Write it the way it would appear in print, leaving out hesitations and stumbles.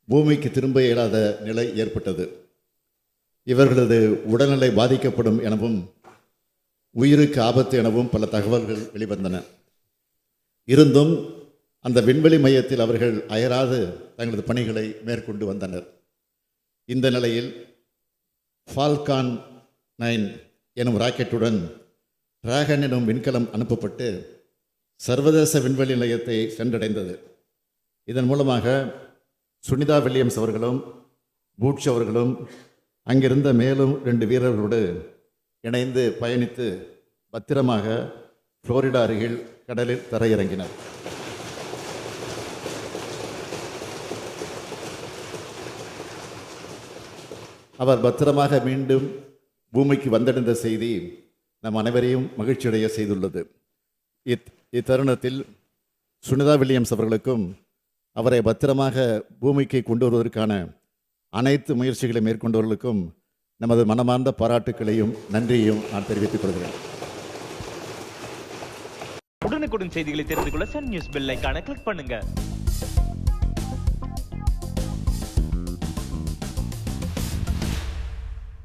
பூமிக்கு திரும்ப இயலாத நிலை ஏற்பட்டது. இவர்களது உடல்நிலை பாதிக்கப்படும் எனவும் உயிருக்கு ஆபத்து எனவும் பல தகவல்கள் வெளிவந்தன. இருந்தும் அந்த விண்வெளி மையத்தில் அவர்கள் அயராது தங்களது பணிகளை மேற்கொண்டு வந்தனர். இந்த நிலையில் ஃபால்கான் 9 எனும் ராக்கெட்டுடன் டிராகன் எனும் விண்கலம் அனுப்பப்பட்டு சர்வதேச விண்வெளி நிலையத்தை சென்றடைந்தது. இதன் மூலமாக சுனிதா வில்லியம்ஸ் அவர்களும் பூட்ச் அவர்களும் அங்கிருந்த மேலும் 2 வீரர்களோடு இணைந்து பயணித்து பத்திரமாக புளோரிடா அருகில் கடலில் தரையிறங்கினர். அவர் பத்திரமாக மீண்டும் பூமிக்கு வந்தடைந்த செய்தி நம் அனைவரையும் மகிழ்ச்சியடைய செய்துள்ளது. இத்தருணத்தில் சுனிதா வில்லியம்ஸ் அவர்களுக்கும் அவரை பத்திரமாக பூமிக்கு கொண்டு வருவதற்கான அனைத்து முயற்சிகளை மேற்கொண்டவர்களுக்கும் நமது மனமார்ந்த பாராட்டுக்களையும் நன்றியையும் நான் தெரிவித்துக் கொள்கிறேன். உடனுக்குடன் செய்திகளை தெரிந்து கொள்ள சன் நியூஸ் பெல் ஐகானை கிளிக் பண்ணுங்க.